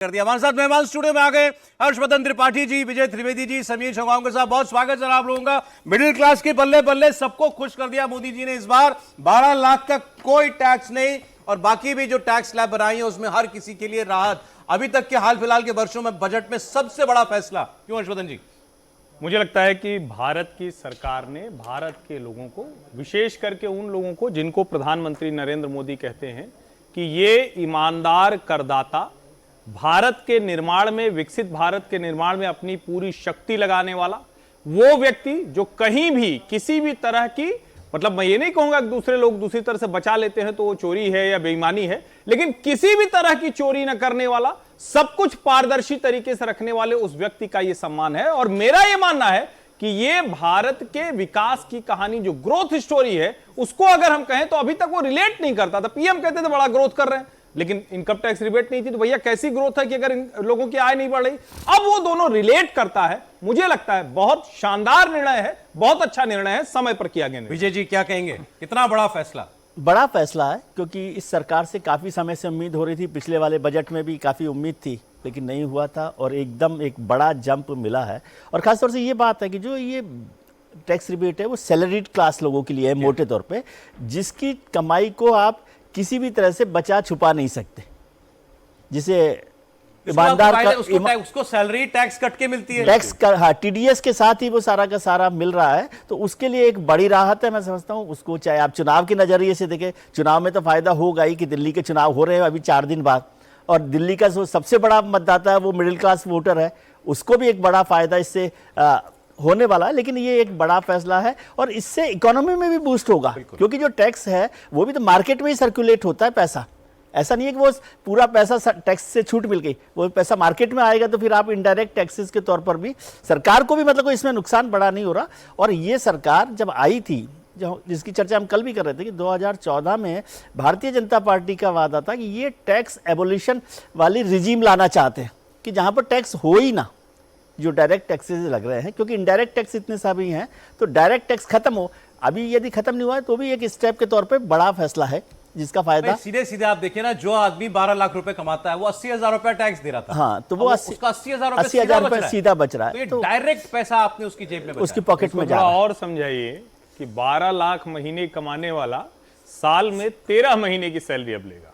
कर दिया। हमारे साथ मेहमान स्टूडियो में आ गए हर्षवर्धन त्रिपाठी जी, विजय त्रिवेदी जी, समीर चौहान के साथ बहुत स्वागत सर आप लोगों का। मिडिल क्लास के बल्ले बल्ले सबको खुश कर दिया मोदी जी ने इस बार। 12 लाख का कोई टैक्स नहीं और बाकी भी जो टैक्स स्लैब बनाई है उसमें हर किसी के लिए राहत। अभी तक के हाल फिलहाल के वर्षों में बजट में सबसे बड़ा फैसला क्यों हर्षवर्धन जी? मुझे लगता है कि भारत की सरकार ने भारत के लोगों को, विशेष करके उन लोगों को जिनको प्रधानमंत्री नरेंद्र मोदी कहते हैं कि ये ईमानदार करदाता, भारत के निर्माण में, विकसित भारत के निर्माण में अपनी पूरी शक्ति लगाने वाला वो व्यक्ति जो कहीं भी किसी भी तरह की, मतलब मैं ये नहीं कहूंगा कि दूसरे लोग दूसरी तरह से बचा लेते हैं तो वो चोरी है या बेईमानी है, लेकिन किसी भी तरह की चोरी न करने वाला, सब कुछ पारदर्शी तरीके से रखने वाले उस व्यक्ति का ये सम्मान है। और मेरा ये मानना है कि ये भारत के विकास की कहानी, जो ग्रोथ स्टोरी है, उसको अगर हम कहें तो अभी तक वो रिलेट नहीं करता था। पीएम कहते थे बड़ा ग्रोथ कर रहे हैं, लेकिन इनकम टैक्स रिबेट नहीं थी, तो भैया कैसी ग्रोथ है कि अगर इन लोगों की आय नहीं बढ़ रही। अब वो दोनों रिलेट करता है। मुझे लगता है बहुत शानदार निर्णय है, बहुत अच्छा निर्णय है, समय पर किया गया। विजय जी क्या कहेंगे, कितना बड़ा फैसला? बड़ा फैसला है, क्योंकि इस सरकार से काफ़ी समय से उम्मीद हो रही थी। पिछले वाले बजट में भी काफ़ी उम्मीद थी, लेकिन नहीं हुआ था और एकदम एक बड़ा जंप मिला है। और ख़ासतौर से ये बात है कि जो ये टैक्स रिबेट है वो सैलरीड क्लास लोगों के लिए है, मोटे तौर पे, जिसकी कमाई को आप किसी भी तरह से बचा छुपा नहीं सकते। जिसे ईमानदार उसको सैलरी टैक्स कट के मिलती है, टैक्स का, हाँ, टीडीएस के साथ ही वो सारा का सारा मिल रहा है, तो उसके लिए एक बड़ी राहत है। मैं समझता हूँ उसको, चाहे आप चुनाव के नजरिए से देखें, चुनाव में तो फायदा होगा ही कि दिल्ली के चुनाव हो रहे हैं अभी 4 दिन बाद, और दिल्ली का जो सबसे बड़ा मतदाता है वो मिडिल क्लास वोटर है, उसको भी एक बड़ा फायदा इससे होने वाला है। लेकिन ये एक बड़ा फैसला है और इससे इकोनॉमी में भी बूस्ट होगा, क्योंकि जो टैक्स है वो भी तो मार्केट में ही सर्कुलेट होता है पैसा। ऐसा नहीं है कि वो पूरा पैसा टैक्स से छूट मिल गई, वो पैसा मार्केट में आएगा तो फिर आप इनडायरेक्ट टैक्सेस के तौर पर भी सरकार को भी, मतलब कोई इसमें नुकसान बड़ा नहीं हो रहा। और ये सरकार जब आई थी, जिसकी चर्चा हम कल भी कर रहे थे, कि 2014 में भारतीय जनता पार्टी का वादा था कि ये टैक्स एबोलिशन वाली रिजीम लाना चाहते हैं, कि जहां पर टैक्स हो ही ना, जो डायरेक्ट टैक्सेस लग रहे हैं, क्योंकि इनडायरेक्ट टैक्स इतने सारे हैं, तो डायरेक्ट टैक्स खत्म हो। अभी यदि खत्म नहीं हुआ है तो भी एक स्टेप के तौर पे बड़ा फैसला है, जिसका फायदा सीधे सीधे आप देखिए ना, जो आदमी 12 लाख रुपए कमाता है वो 80,000 रुपए टैक्स दे रहा था। हाँ, तो वो उसका 80,000 रुपए सीधा बच रहा है, तो डायरेक्ट पैसा आपने उसकी जेब में, उसकी पॉकेट में जा रहा है। और समझाइए कि 12 लाख महीने कमाने वाला साल में 13 महीने की सैलरी अब लेगा।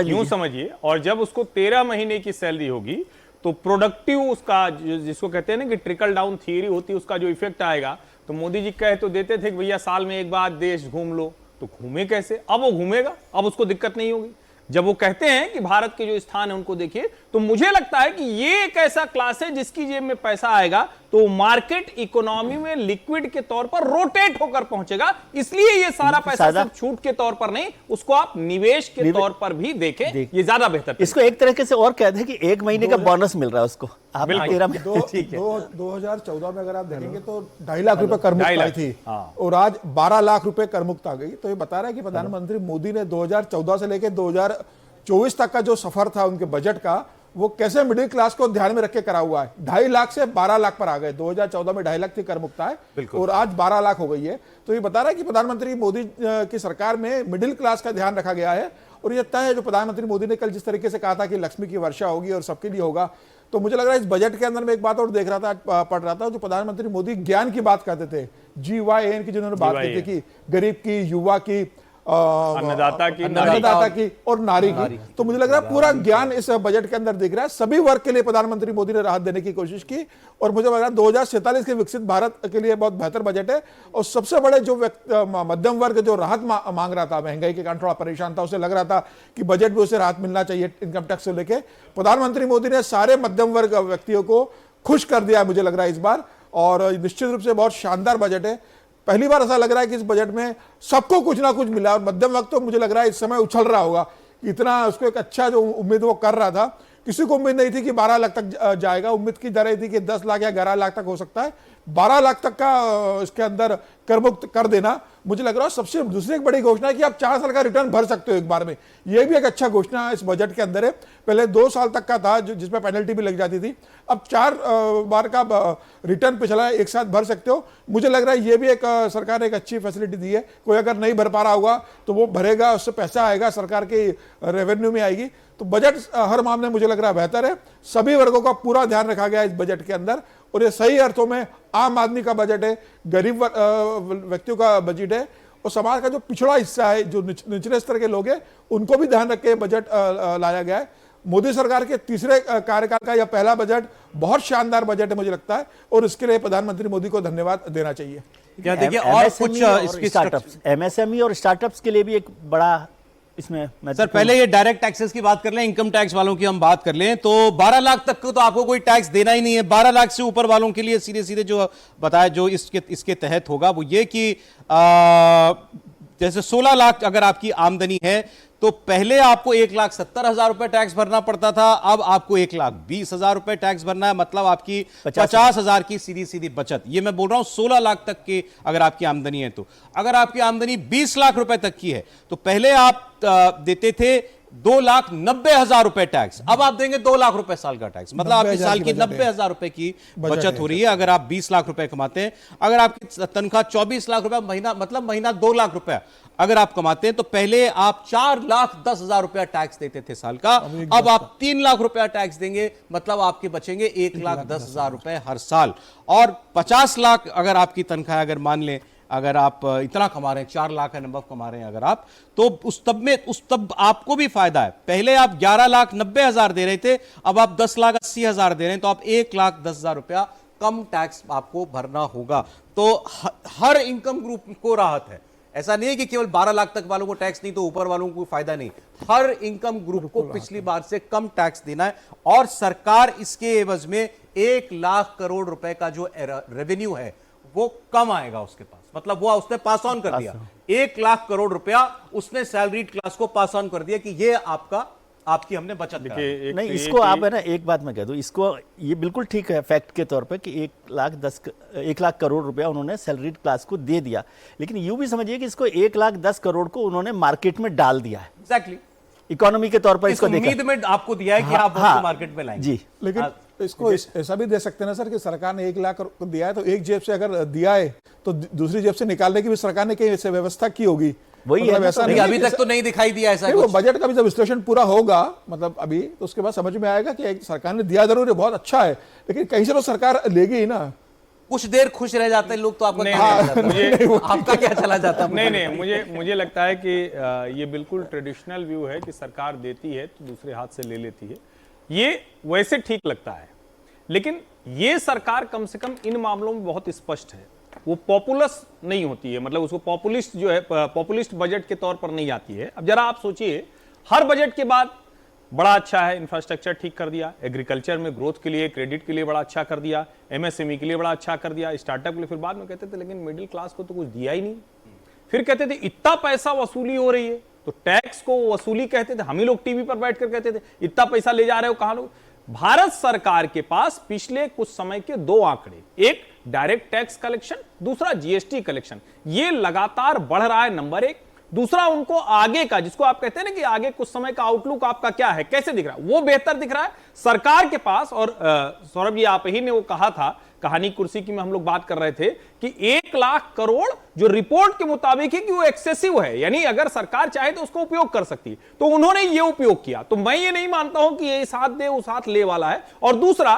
यूं समझिए। और जब उसको 13 महीने की सैलरी होगी तो प्रोडक्टिव उसका, जिसको कहते हैं ना कि ट्रिकल डाउन थियरी होती है, उसका जो इफेक्ट आएगा। तो मोदी जी कहे तो देते थे कि भैया साल में एक बार देश घूम लो, तो घूमे कैसे? अब वो घूमेगा, अब उसको दिक्कत नहीं होगी। जब वो कहते हैं कि भारत के जो स्थान है उनको देखिए, तो मुझे लगता है कि ये एक ऐसा क्लास है जिसकी जेब में पैसा आएगा तो मार्केट इकोनॉमी में लिक्विड के तौर पर रोटेट होकर पहुंचेगा। इसलिए ये सारा पैसा सिर्फ छूट के तौर पर नहीं, उसको आप निवेश के तौर पर भी देखें, ये ज्यादा बेहतर। इसको एक तरीके से और कहते हैं कि 1 महीने का बोनस मिल रहा है उसको। आप 2014 में अगर आप देखेंगे तो 2.5 लाख रुपए कर मुक्त आई थी, और आज 12 लाख रुपए कर मुक्त आ गई। तो ये बता रहा है कि प्रधानमंत्री मोदी ने 2014 से लेकर 2024 तक का जो सफर था उनके बजट का, वो कैसे मिडिल क्लास को ध्यान में रख के करा हुआ है। 2.5 लाख से 12 लाख पर आ गए। 2014 में 2.5 लाख थी कर मुक्ता है और आज 12 लाख हो गई है। तो ये बता रहा है कि प्रधानमंत्री मोदी की सरकार में मिडिल क्लास का ध्यान रखा गया है। और ये तय है, जो प्रधानमंत्री मोदी ने कल जिस तरीके से कहा था कि लक्ष्मी की वर्षा होगी और सबके लिए होगा, तो मुझे लग रहा है इस बजट के अंदर में एक बात और देख रहा था, पढ़ रहा था, जो प्रधानमंत्री मोदी ज्ञान की बात करते थे, GYN की जिन्होंने बात की थी, कि गरीब की, युवा की, अन्नदाता की और नारी की। तो मुझे लग रहा है पूरा ज्ञान इस बजट के अंदर दिख रहा है। सभी वर्ग के लिए प्रधानमंत्री मोदी ने राहत देने की कोशिश की और मुझे लग रहा है 2047 के विकसित भारत के लिए बहुत बेहतर बजट है। और सबसे बड़े जो मध्यम वर्ग जो राहत मांग रहा था, महंगाई के कारण थोड़ा परेशान था, उसे लग रहा था कि बजट में उसे राहत मिलना चाहिए इनकम टैक्स से लेके, प्रधानमंत्री मोदी ने सारे मध्यम वर्ग व्यक्तियों को खुश कर दिया मुझे लग रहा है इस बार। और निश्चित रूप से बहुत शानदार बजट है। पहली बार ऐसा लग रहा है कि इस बजट में सबको कुछ ना कुछ मिला। और मध्यम वर्ग तो मुझे लग रहा है इस समय उछल रहा होगा, इतना उसको एक अच्छा जो उम्मीद वो कर रहा था। किसी को उम्मीद नहीं थी कि 12 लाख तक जाएगा, उम्मीद की जा रही थी कि 10 लाख या 11 लाख तक हो सकता है। 12 लाख तक का इसके अंदर कर मुक्त कर देना मुझे लग रहा है सबसे दूसरी एक बड़ी घोषणा है कि आप 4 साल का रिटर्न भर सकते हो एक बार में। यह भी एक अच्छा घोषणा इस बजट के अंदर है। पहले 2 साल तक का था जिसमें पेनल्टी भी लग जाती थी, अब 4 बार का रिटर्न पिछला एक साथ भर सकते हो। मुझे लग रहा है ये भी एक सरकार ने एक अच्छी फैसिलिटी दी है। कोई अगर नहीं भर पा रहा होगा तो वो भरेगा, उससे पैसा आएगा, सरकार के रेवेन्यू में आएगी। तो बजट हर मामले में मुझे लग रहा है बेहतर है। सभी वर्गों का पूरा ध्यान रखा गया है इस बजट के अंदर, और ये सही अर्थों में आम आदमी का बजट है, गरीब व्यक्तियों का बजट है, और समाज का जो पिछड़ा हिस्सा है, जो निचले स्तर के लोग हैं, उनको भी ध्यान रख के बजट लाया गया है। मोदी सरकार के तीसरे कार्यकाल का यह पहला बजट बहुत शानदार बजट है मुझे लगता है, और इसके लिए प्रधानमंत्री मोदी को धन्यवाद देना चाहिए। क्या देखिए, और कुछ इसकी स्टार्टअप्स, एमएसएमई और स्टार्टअप्स के लिए भी एक बड़ा इसमें सर, पहले ये डायरेक्ट टैक्सेस की बात कर लें, इनकम टैक्स वालों की हम बात कर लें तो 12 लाख तक को तो आपको कोई टैक्स देना ही नहीं है। 12 लाख से ऊपर वालों के लिए सीधे सीधे जो बताया, जो इसके तहत होगा वो ये कि जैसे 16 लाख अगर आपकी आमदनी है तो पहले आपको 1,70,000 रुपए टैक्स भरना पड़ता था, अब आपको 1,20,000 रुपए टैक्स भरना है। मतलब आपकी 50,000 की सीधी सीधी बचत। ये मैं बोल रहा हूं 16 लाख तक की अगर आपकी आमदनी है। तो अगर आपकी आमदनी 20 लाख रुपए तक की है तो पहले आप देते थे 2,90,000 रुपए टैक्स, अब आप देंगे 2 लाख रुपए साल का टैक्स। मतलब आपकी साल की 90,000 रुपए की बचत हो रही है अगर आप 20 लाख रुपए कमाते हैं। अगर आपकी तनख्वाह 24 लाख रुपए महीना, मतलब महीना 2 लाख रुपए अगर आप कमाते हैं तो पहले आप 4,10,000 रुपया टैक्स देते थे साल का, अब आप 3 लाख रुपया टैक्स देंगे। मतलब आपके बचेंगे 1,10,000 रुपए हर साल। और 50 लाख अगर आपकी तनख्वाह, अगर मान लें अगर आप इतना कमा रहे हैं, 4 लाख एंड अबव कमा रहे हैं अगर आप, तो उस तब आपको भी फायदा है। पहले आप 11,90,000 दे रहे थे, अब आप 10,80,000 दे रहे हैं, तो आप 1,10,000 रुपया कम टैक्स आपको भरना होगा। तो हर इनकम ग्रुप को राहत है। ऐसा नहीं है कि केवल 12 लाख तक वालों को टैक्स नहीं तो ऊपर वालों को फायदा नहीं। हर इनकम ग्रुप को पिछली बार से कम टैक्स देना है, और सरकार इसके एवज में 1 लाख करोड़ रुपए का जो रेवेन्यू है वो कम आएगा उसके पास। मतलब वो उसने पास ऑन कर दिया, 1 लाख करोड़ रुपया उसने सैलरीड क्लास को पास ऑन कर दिया कि ये आपकी हमने बचत देखिए। नहीं, इसको आप है ना, एक बात मैं कह दूं, इसको ये बिल्कुल ठीक है फैक्ट के तौर पे कि 1 लाख करोड़ रुपया उन्होंने सैलरीड क्लास को दे दिया, लेकिन यूं भी समझिए कि इसको 1,10,00,000 करोड़ को उन्होंने मार्केट में डाल दिया है। एग्जैक्टली, इकोनॉमी के तौर पर इसको उम्मीद में आपको दिया है कि आप उसको मार्केट में लाएंगे जी। लेकिन इसको ऐसा भी दे सकते हैं ना सर कि सरकार ने 1 लाख दिया है तो एक जेब से अगर दिया है तो दूसरी जेब से निकालने की भी सरकार ने कहीं ऐसे व्यवस्था की होगी। वही मतलब है, ऐसा नहीं, अभी तक तो नहीं दिखाई दिया ऐसा वो कुछ। बजट का भी जब विश्लेषण पूरा होगा, मतलब अभी, तो उसके बाद समझ में आएगा कि सरकार ने दिया जरूर है, बहुत अच्छा है, लेकिन कहीं से तो सरकार लेगी ही ना। कुछ देर खुश रह जाते हैं लोग, तो आपका आपका क्या चला जाता है? नहीं, मुझे लगता है कि ये बिल्कुल ट्रेडिशनल व्यू है कि सरकार देती है तो दूसरे हाथ से ले लेती है। ये वैसे ठीक लगता है, लेकिन ये सरकार कम से कम इन मामलों में बहुत स्पष्ट है। वो पॉपुलस नहीं होती है, मतलब उसको पॉपुलिस्ट जो है, पॉपुलिस्ट बजट के तौर पर नहीं आती है। अब जरा आप सोचिए, हर बजट के बाद बड़ा अच्छा है, इंफ्रास्ट्रक्चर ठीक कर दिया, एग्रीकल्चर में ग्रोथ के लिए, क्रेडिट के लिए बड़ा अच्छा कर दिया, एमएसएमई के लिए बड़ा अच्छा कर दिया, स्टार्टअप के लिए। फिर बाद में कहते थे लेकिन मिडिल क्लास को तो कुछ दिया ही नहीं। फिर कहते थे इतना पैसा वसूली हो रही है, तो टैक्स को वसूली कहते थे। हम ही लोग टीवी पर बैठकर कहते थे इतना पैसा ले जा रहे हो, कहां लोग। भारत सरकार के पास पिछले कुछ समय के 2 आंकड़े, एक डायरेक्ट टैक्स कलेक्शन, दूसरा जीएसटी कलेक्शन, ये लगातार बढ़ रहा है, नंबर 1। दूसरा, उनको आगे का, जिसको आप कहते हैं ना कि आगे कुछ समय का आउटलुक आपका क्या है, कैसे दिख रहा है, वो बेहतर दिख रहा है सरकार के पास। और सौरभ जी, आप ही ने वो कहा था, कहानी कुर्सी की में हम लोग बात कर रहे थे कि 1 लाख करोड़ जो रिपोर्ट के मुताबिक है कि वो एक्सेसिव है, यानी अगर सरकार चाहे तो उसको उपयोग कर सकती है, तो उन्होंने ये उपयोग किया। तो मैं ये नहीं मानता हूं कि ये इस हाथ दे उस हाथ ले वाला है। और दूसरा,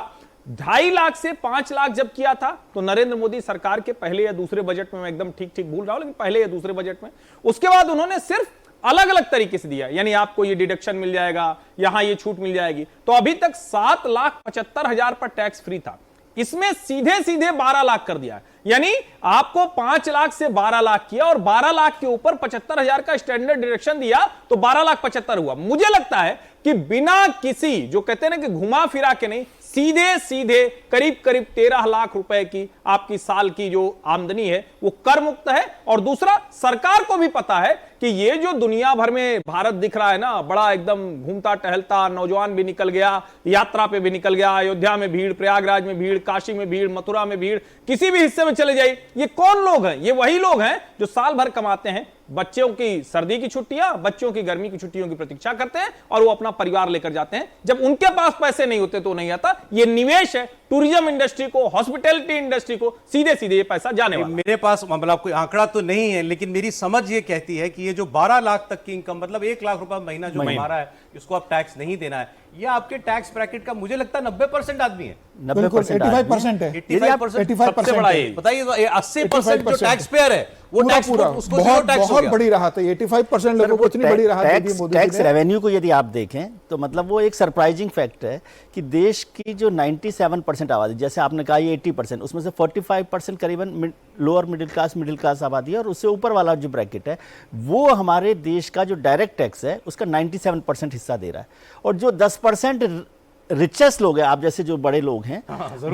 2.5 लाख से 5 लाख जब किया था तो नरेंद्र मोदी सरकार के पहले या दूसरे बजट में, मैं एकदम ठीक भूल रहा हूं, लेकिन पहले या दूसरे बजट में, उसके बाद उन्होंने सिर्फ अलग अलग तरीके से दिया, यानी आपको ये डिडक्शन मिल जाएगा, यहां ये छूट मिल जाएगी। तो अभी तक 7,75,000 पर टैक्स फ्री था, इसमें सीधे सीधे 12 लाख कर दिया, यानी आपको 5 लाख से 12 लाख किया, और 12 लाख के ऊपर 75,000 का स्टैंडर्ड डिडक्शन दिया, तो 12,75,000 हुआ। मुझे लगता है कि बिना किसी, जो कहते हैं ना कि घुमा फिरा के नहीं, सीधे सीधे करीब 13 लाख रुपए की आपकी साल की जो आमदनी है वो कर मुक्त है। और दूसरा, सरकार को भी पता है कि ये जो दुनिया भर में भारत दिख रहा है ना, बड़ा एकदम घूमता टहलता, नौजवान भी निकल गया, यात्रा पे भी निकल गया, अयोध्या में भीड़, प्रयागराज में भीड़, काशी में भीड़, मथुरा में भीड़, किसी भी हिस्से में चले जाइए, ये कौन लोग हैं? ये वही लोग हैं जो साल भर कमाते हैं, बच्चों की सर्दी की छुट्टियां, बच्चों की गर्मी की छुट्टियों की प्रतीक्षा करते हैं, और वो अपना परिवार लेकर जाते हैं। जब उनके पास पैसे नहीं होते तो नहीं आता। ये निवेश है, टूरिज्म इंडस्ट्री को, हॉस्पिटैलिटी इंडस्ट्री को सीधे सीधे ये पैसा जाने वाला। मेरे पास मतलब कोई आंकड़ा तो नहीं है, लेकिन मेरी समझ ये कहती है कि ये जो 12 लाख तक की इनकम, मतलब 1 लाख रुपए महीना जो कमा रहा है, इसको आप टैक्स नहीं देना है, ये आपके टैक्स ब्रैकेट का मुझे लगता है 90% आदमी है। 90% 85% है। 85% बड़ा है। बताइए 80% जो टैक्स पेयर है वो टैक्स उसको जीरो टैक्स हो बहुत गया। बड़ी राहत है। 85% लोगों को इतनी बड़ी राहत दे दी मोदी जी टैक्स ने। रेवेन्यू को यदि आप देखें तो मतलब वो एक सरप्राइजिंग फैक्ट है कि देश की जो 97% आबादी, जैसे आपने कहा ये 80%, उसमें से 45% करीबन लोअर मिडिल क्लास आबादी है, और उससे ऊपर वाला जो ब्रैकेट है वो हमारे देश का जो डायरेक्ट टैक्स है उसका 97% हिस्सा दे रहा है। और जो 10% रिचेस्ट लोग हैं, आप जैसे जो बड़े लोग हैं,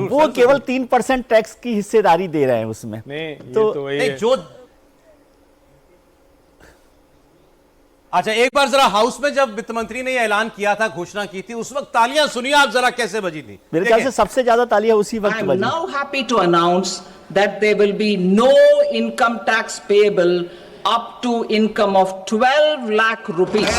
वो केवल 3% टैक्स की हिस्सेदारी दे रहे हैं उसमें। जो अच्छा, एक बार जरा हाउस में जब वित्त मंत्री ने यह ऐलान किया था, घोषणा की थी, उस वक्त तालियां सुनिए आप जरा कैसे बजी थी। मेरे ख्याल से सबसे ज्यादा तालियां उसी वक्त बजी। I am now happy to announce that there will be no income tax payable up to income of 12 lakh rupees.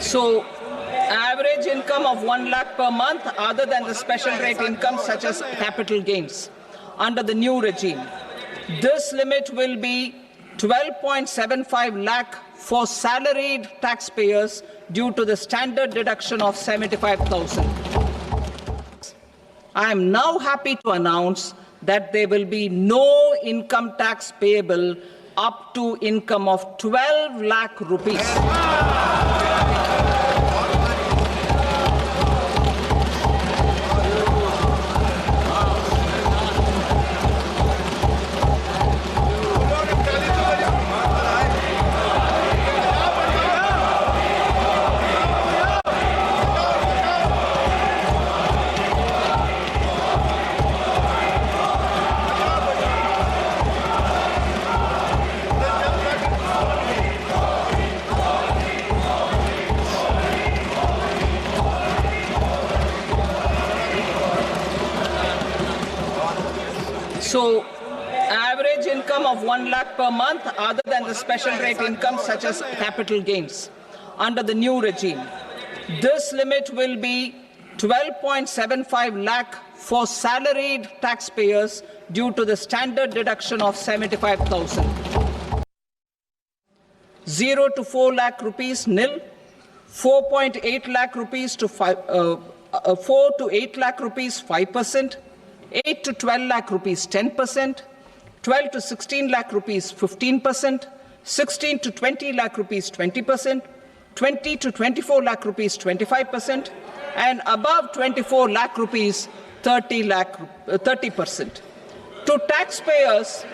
So, average income of 1 lakh per month, other than the special rate income such as capital gains, under the new regime, this limit will be 12.75 lakh for salaried taxpayers due to the standard deduction of 75,000. I am now happy to announce that there will be no income tax payable up to income of 12 lakh rupees. So, average income of 1 lakh per month, other than the special rate income such as capital gains, under the new regime, this limit will be 12.75 lakh for salaried taxpayers due to the standard deduction of 75,000. 0 to 4 lakh rupees nil, 4.8 lakh rupees to 4 to 8 lakh rupees 5%, 8 to 12 lakh rupees 10%, 12 to 16 lakh rupees 15%, 16 to 20 lakh rupees 20%, 20 to 24 lakh rupees 25%, and above 24 lakh rupees 30%. To taxpayers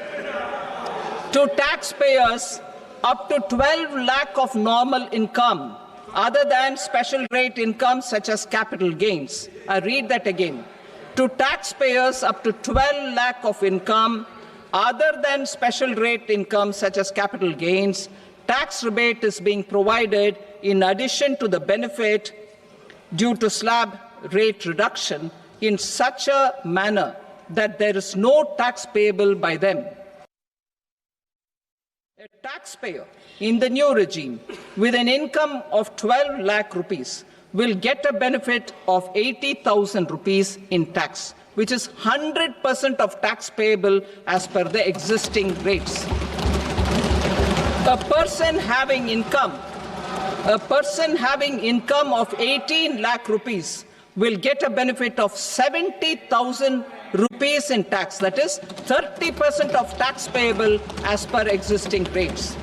up to 12 lakh of normal income, other than special rate income such as capital gains. I read that again. To taxpayers up to 12 lakh of income, other than special rate income such as capital gains, tax rebate is being provided in addition to the benefit due to slab rate reduction in such a manner that there is no tax payable by them. A taxpayer in the new regime with an income of 12 lakh rupees will get a benefit of 80,000 rupees in tax, which is 100% of tax payable as per the existing rates. A person having income of 18 lakh rupees will get a benefit of 70,000 rupees in tax, that is 30% of tax payable as per existing rates.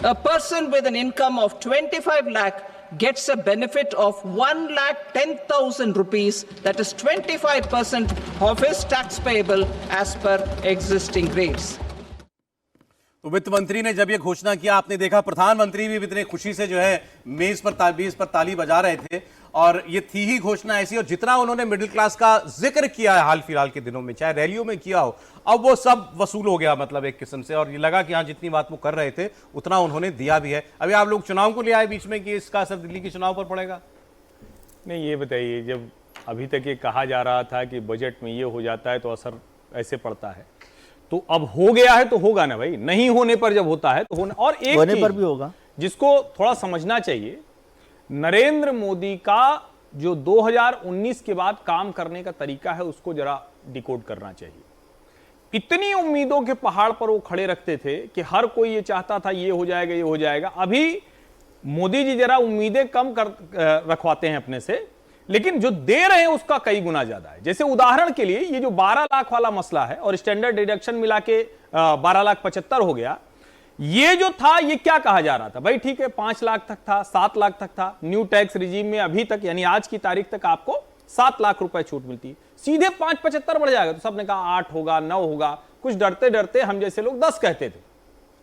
A person with an income of 25 lakh gets a benefit of 1,10,000 rupees, that is 25% of his tax payable as per existing rates. तो वित्त मंत्री ने जब ये घोषणा किया, आपने देखा प्रधानमंत्री भी इतने खुशी से जो है मेज पर ताली बजा रहे थे, और ये थी ही घोषणा ऐसी। और जितना उन्होंने मिडिल क्लास का जिक्र किया है हाल फिलहाल के दिनों में, चाहे रैलियों में किया हो, अब वो सब वसूल हो गया, मतलब एक किस्म से। और ये लगा कि हाँ, जितनी बात वो कर रहे थे उतना उन्होंने दिया भी है। अभी आप लोग चुनाव को ले आए बीच में कि इसका असर दिल्ली के चुनाव पर पड़ेगा? नहीं, ये बताइए, जब अभी तक ये कहा जा रहा था कि बजट में ये हो जाता है तो असर ऐसे पड़ता है, तो अब हो गया है तो होगा ना भाई। नहीं होने पर जब होता है तो होना। और एक होने पर भी होगा, जिसको थोड़ा समझना चाहिए, नरेंद्र मोदी का जो 2019 के बाद काम करने का तरीका है उसको जरा डिकोड करना चाहिए। इतनी उम्मीदों के पहाड़ पर वो खड़े रखते थे कि हर कोई ये चाहता था ये हो जाएगा, ये हो जाएगा। अभी मोदी जी जरा उम्मीदें कम रखवाते हैं अपने से, लेकिन जो दे रहे हैं उसका कई गुना ज्यादा है। जैसे उदाहरण के लिए ये जो 12 लाख वाला मसला है और स्टैंडर्ड डिडक्शन मिला के 12,75,000 हो गया, ये जो था ये क्या कहा जा रहा था भाई, ठीक है 5 लाख तक था, 7 लाख तक था। न्यू टैक्स रिजीम में अभी तक यानी आज की तारीख तक आपको 7 लाख रुपए छूट मिलती है, सीधे 5,75,000 बढ़ जाएगा। तो सबने कहा 8 होगा, 9 होगा, कुछ डरते डरते हम जैसे लोग 10 कहते थे,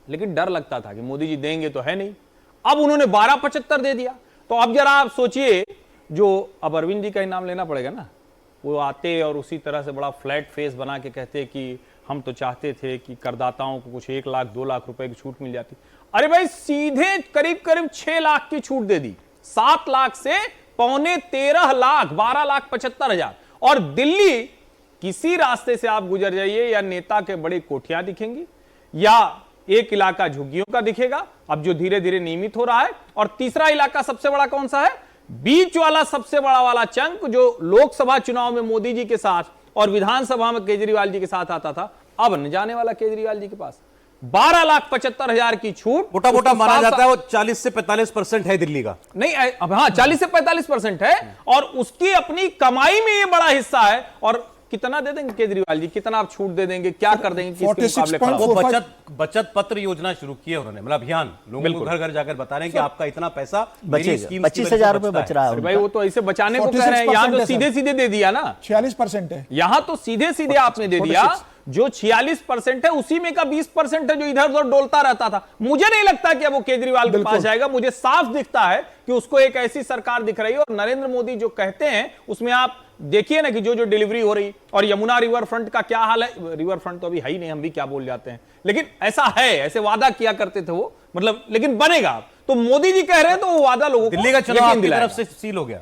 लेकिन डर लगता था कि मोदी जी देंगे तो है नहीं। अब उन्होंने 12,75,000 दे दिया। तो अब जरा आप सोचिए, जो अब अरविंद जी का ही नाम लेना पड़ेगा ना, वो आते और उसी तरह से बड़ा फ्लैट फेस बना के कहते कि हम तो चाहते थे कि करदाताओं को कुछ 1 लाख 2 लाख रुपए की छूट मिल जाती। अरे भाई, सीधे करीब करीब 6 लाख की छूट दे दी, 7 लाख से 13.25 लाख, 12,75,000। और दिल्ली किसी रास्ते से आप गुजर जाइए, या नेता के बड़े कोठियां दिखेंगी, या एक इलाका झुग्गियों का दिखेगा, अब जो धीरे धीरे नियमित हो रहा है। और तीसरा इलाका सबसे बड़ा कौन सा है? बीच वाला सबसे बड़ा वाला चंक, जो लोकसभा चुनाव में मोदी जी के साथ और विधानसभा में केजरीवाल जी के साथ आता था, अब न जाने वाला केजरीवाल जी के पास 12,75,000 की छूट। मोटा मोटा माना जाता है वो 40 से 45% है दिल्ली का। नहीं, अब हाँ 40 से 45% है, और उसकी अपनी कमाई में ये बड़ा हिस्सा है। और कितना दे देंगे केजरीवाल जी, कितना आप छूट दे देंगे, क्या कर देंगे कि इसके मुकाबले खड़ा हो? वो बचत पत्र योजना शुरू की है उन्होंने, मतलब अभियान, लोगों को घर घर जाकर बता रहे हैं कि आपका इतना पैसा बचेगा, 25,000 रुपए बच रहा है। भाई वो तो ऐसे बचाने को कह रहे हैं, यहाँ तो सीधे सीधे दे दिया ना, 46% है। यहाँ तो सीधे सीधे आपने दे दिया। जो 46% है उसी में का 20% है जो इधर उधर डोलता रहता था। मुझे नहीं लगता कि अब वो केजरीवाल के पास जाएगा। मुझे साफ दिखता है कि उसको एक ऐसी सरकार दिख रही है। और नरेंद्र मोदी जो कहते हैं उसमें आप देखिए ना कि जो जो डिलीवरी हो रही, और यमुना रिवर फ्रंट का क्या हाल है। रिवर फ्रंट तो अभी है ही नहीं, हम भी क्या बोल जाते हैं, लेकिन ऐसा है, ऐसे वादा किया करते थे वो, मतलब लेकिन बनेगा। तो मोदी जी कह रहे हैं तो वो वादा लोगों को दिल्ली का चुनाव आपकी तरफ से सील हो गया।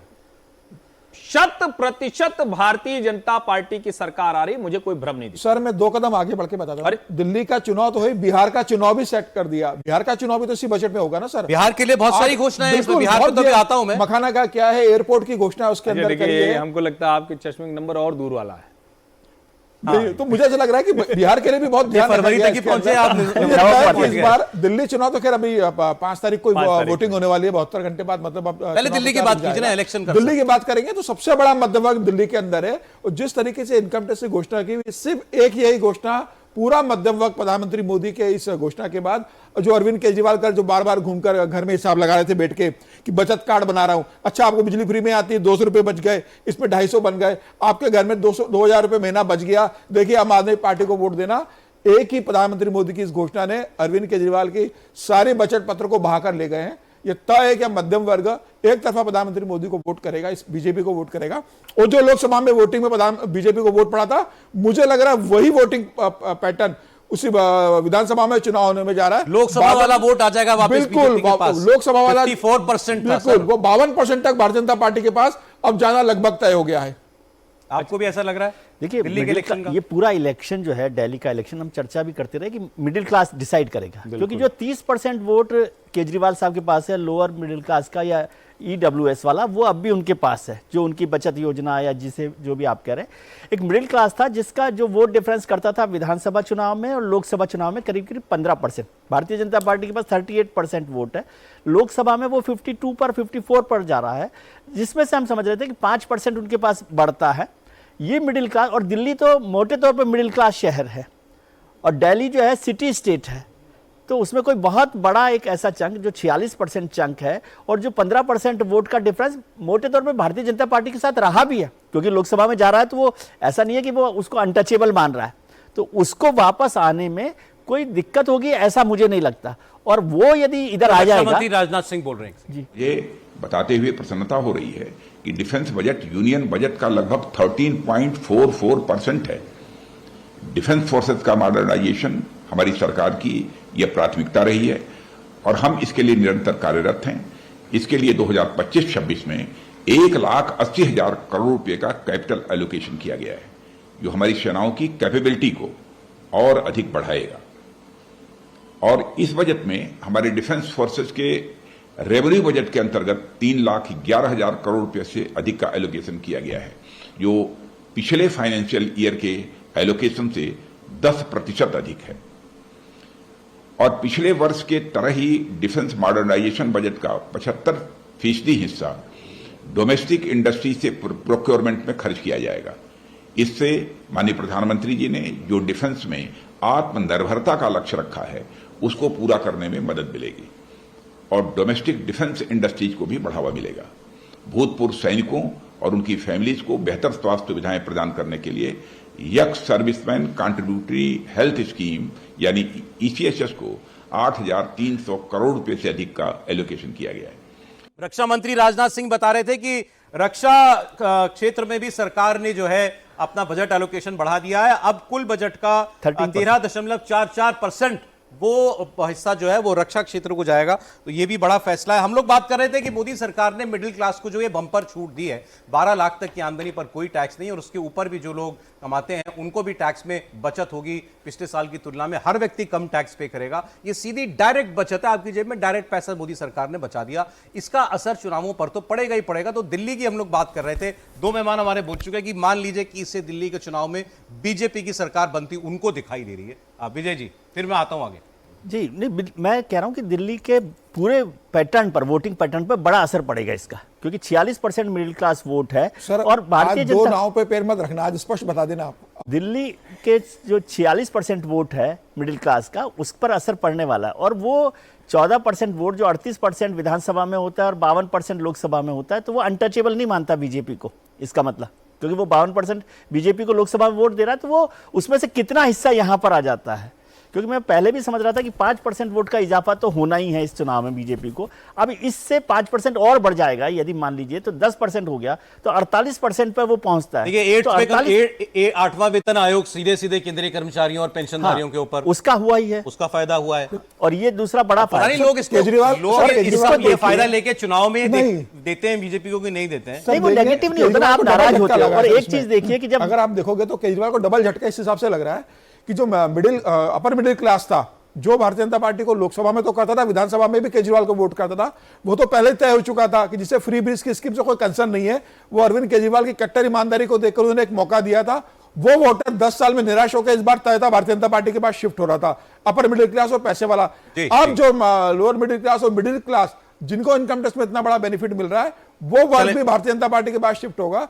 100% भारतीय जनता पार्टी की सरकार आ रही, मुझे कोई भ्रम नहीं दिखता। सर मैं 2 कदम आगे बढ़ के बताता हूं। दिल्ली का चुनाव तो है, बिहार का चुनाव भी सेट कर दिया। बिहार का चुनाव भी तो इसी बजट में होगा ना सर। बिहार के लिए बहुत सारी घोषणाएं हैं, बिहार को तो भी आता हूं मैं। मखाना का क्या है, एयरपोर्ट की घोषणा उसके अंदर करी है। हमको लगता है आपके चश्मे का नंबर और दूर वाला है। तो मुझे ऐसा लग रहा है कि बिहार के लिए भी बहुत ध्यान फरवरी तक पहुंचे आप। इस बार दिल्ली चुनाव तो खैर अभी 5 तारीख को वोटिंग होने वाली है, 72 घंटे बाद, मतलब पहले दिल्ली की बात कीजिए ना, इलेक्शन का। दिल्ली की बात करेंगे तो सबसे बड़ा मध्यम वर्ग दिल्ली के अंदर है। और जिस तरीके से इनकम टैक्स की घोषणा की, सिर्फ एक यही घोषणा पूरा मध्यम वर्ग प्रधानमंत्री मोदी के इस घोषणा के बाद, जो अरविंद केजरीवाल का जो बार बार घूमकर घर में हिसाब लगा रहे थे बैठ के कि बचत कार्ड बना रहा हूं, अच्छा आपको बिजली फ्री में आती है, 200 रुपए बच गए, इसमें 250 बन गए, आपके घर में 2,000 रुपए महीना बच गया, देखिए आम आदमी पार्टी को वोट देना। एक ही प्रधानमंत्री मोदी की इस घोषणा ने अरविंद केजरीवाल की सारे बचत पत्र को बहाकर ले गए हैं। यह तय है कि मध्यम वर्ग एक तरफा प्रधानमंत्री मोदी को वोट करेगा, इस बीजेपी को वोट करेगा। और जो लोकसभा में वोटिंग में बीजेपी को वोट पड़ा था, मुझे लग रहा है वही वोटिंग पैटर्न उसी विधानसभा में चुनाव होने में जा रहा है। लोकसभा वाला वोट आ जाएगा वापस बिल्कुल, लोकसभा वाला 54% बिल्कुल, वो 52% तक भारतीय जनता पार्टी के पास अब जाना लगभग तय हो गया है। आपको भी ऐसा लग रहा है? देखिए, दिल्ली के इलेक्शन का ये पूरा इलेक्शन जो है, दिल्ली का इलेक्शन, हम चर्चा भी करते रहे कि मिडिल क्लास डिसाइड करेगा, क्योंकि जो 30% वोट केजरीवाल साहब के पास है, लोअर मिडिल क्लास का या EWS वाला, वो अब भी उनके पास है, जो उनकी बचत योजना या जिसे जो भी आप कह रहे हैं। एक मिडिल क्लास था जिसका जो वोट डिफरेंस करता था विधानसभा चुनाव में और लोकसभा चुनाव में करीब करीब 15%। भारतीय जनता पार्टी के पास 38% वोट है, लोकसभा में वो 52 पर 54 पर जा रहा है, जिसमें से हम समझ रहे थे कि 5% उनके पास बढ़ता है। ये मिडिल क्लास, और दिल्ली तो मोटे तौर पर मिडिल क्लास शहर है, और दिल्ली जो है सिटी स्टेट है, तो उसमें कोई बहुत बड़ा एक ऐसा चंक जो 46% चंक है, और जो 15% वोट का डिफरेंस मोटे तौर पे भारतीय जनता पार्टी के साथ रहा भी है, क्योंकि लोकसभा में जा रहा है, तो वो ऐसा नहीं है कि वो उसको अनटचेबल मान रहा है। तो उसको वापस आने में कोई दिक्कत होगी ऐसा मुझे नहीं लगता। और वो यदि इधर आ रक्षा जाएगा, मंत्री राजनाथ सिंह बोल रहे हैं। ये बताते हुए प्रसन्नता हो रही है कि डिफेंस बजट यूनियन बजट का लगभग 13.44% है। डिफेंस फोर्सेस का मॉडर्नाइजेशन हमारी सरकार की यह प्राथमिकता रही है और हम इसके लिए निरंतर कार्यरत हैं। इसके लिए 2025-26 में 1,80,000 करोड़ रुपए का कैपिटल एलोकेशन किया गया है, जो हमारी सेनाओं की कैपेबिलिटी को और अधिक बढ़ाएगा। और इस बजट में हमारे डिफेंस फोर्सेस के रेवेन्यू बजट के अंतर्गत 3,11,000 करोड़ रुपए से अधिक का एलोकेशन किया गया है, जो पिछले फाइनेंशियल ईयर के एलोकेशन से 10% अधिक है। और पिछले वर्ष के तरह ही डिफेंस मॉडर्नाइजेशन बजट का 75% हिस्सा डोमेस्टिक इंडस्ट्री से प्रोक्योरमेंट में खर्च किया जाएगा। इससे माननीय प्रधानमंत्री जी ने जो डिफेंस में आत्मनिर्भरता का लक्ष्य रखा है उसको पूरा करने में मदद मिलेगी और डोमेस्टिक डिफेंस इंडस्ट्रीज को भी बढ़ावा मिलेगा। भूतपूर्व सैनिकों और उनकी फैमिलीज को बेहतर स्वास्थ्य सुविधाएं प्रदान करने के लिए young serviceman contributory health scheme यानी ईसीएचएस को 8,300 करोड़ रुपए से अधिक का एलोकेशन किया गया है। रक्षा मंत्री राजनाथ सिंह बता रहे थे कि रक्षा क्षेत्र में भी सरकार ने जो है अपना बजट एलोकेशन बढ़ा दिया है। अब कुल बजट का 13.44% वो हिस्सा जो है वो रक्षा क्षेत्र को जाएगा। तो ये भी बड़ा फैसला है। हम लोग बात कर रहे थे कि मोदी सरकार ने मिडिल क्लास को जो ये बम्पर छूट दी है, 12 लाख तक की आमदनी पर कोई टैक्स नहीं और उसके ऊपर भी जो लोग कमाते हैं उनको भी टैक्स में बचत होगी। पिछले साल की तुलना में हर व्यक्ति कम टैक्स पे करेगा। ये सीधी डायरेक्ट बचत है, आपकी जेब में डायरेक्ट पैसा मोदी सरकार ने बचा दिया। इसका असर चुनावों पर तो पड़ेगा ही पड़ेगा। तो दिल्ली की हम लोग बात कर रहे थे, 2 मेहमान हमारे बोल चुके हैं कि मान लीजिए कि इससे दिल्ली के चुनाव में बीजेपी की सरकार बनती उनको दिखाई दे रही है। विजय जी, फिर मैं आता हूं आगे। जी नहीं, मैं कह रहा हूं कि दिल्ली के पूरे पैटर्न पर, वोटिंग पैटर्न पर बड़ा असर पड़ेगा इसका, क्योंकि 46% मिडिल क्लास वोट है। सर, और भारतीय दो जनता नाव पे पैर मत रखना, आज स्पष्ट बता देना आप। दिल्ली के जो 46% वोट है मिडिल क्लास का, उस पर असर पड़ने वाला है। और वो 14% वोट जो 38% विधानसभा में होता है और 52% लोकसभा में होता है, तो वो अनटचेबल नहीं मानता बीजेपी को। इसका मतलब क्योंकि वो 52% बीजेपी को लोकसभा में वोट दे रहा है, तो वो उसमें से कितना हिस्सा यहां पर आ जाता है। क्योंकि मैं पहले भी समझ रहा था कि 5% वोट का इजाफा तो होना ही है इस चुनाव में बीजेपी को। अब इससे 5% और बढ़ जाएगा, यदि मान लीजिए तो 10% हो गया, तो 48% पर वो पहुंचता है। देखिए, तो 8वां वेतन आयोग सीधे सीधे केंद्रीय कर्मचारियों और पेंशनधारियों के ऊपर उसका हुआ ही है, उसका फायदा हुआ है। और ये दूसरा बड़ा फायदा, लोग इसको ये फायदा लेके चुनाव में देते हैं बीजेपी को कि नहीं देते हैं। नहीं, वो नेगेटिव नहीं होता ना, आप नाराज होते हो। और एक चीज देखिए कि जब अगर आप देखोगे तो केजरीवाल को डबल झटका इस हिसाब से लग रहा है कि जो अपर मिडिल क्लास था, जो भारतीय जनता पार्टी को लोकसभा में तो करता था, विधानसभा में भी केजरीवाल को वोट करता था, वो तो पहले तय हो चुका था कि जिसे फ्री ब्रिज की स्कीम से कोई कंसर्न नहीं है। वो अरविंद केजरीवाल की कट्टर ईमानदारी को देखकर उन्होंने एक मौका दिया था। वो वोटर 10 साल में निराश होकर इस बार तय था भारतीय जनता पार्टी के पास शिफ्ट हो रहा था, अपर मिडिल क्लास और पैसे वाला। अब जो लोअर मिडिल क्लास और मिडिल क्लास जिनको इनकम टैक्स में इतना बड़ा बेनिफिट मिल रहा है, वो वर्ग भी भारतीय जनता पार्टी के पास शिफ्ट होगा।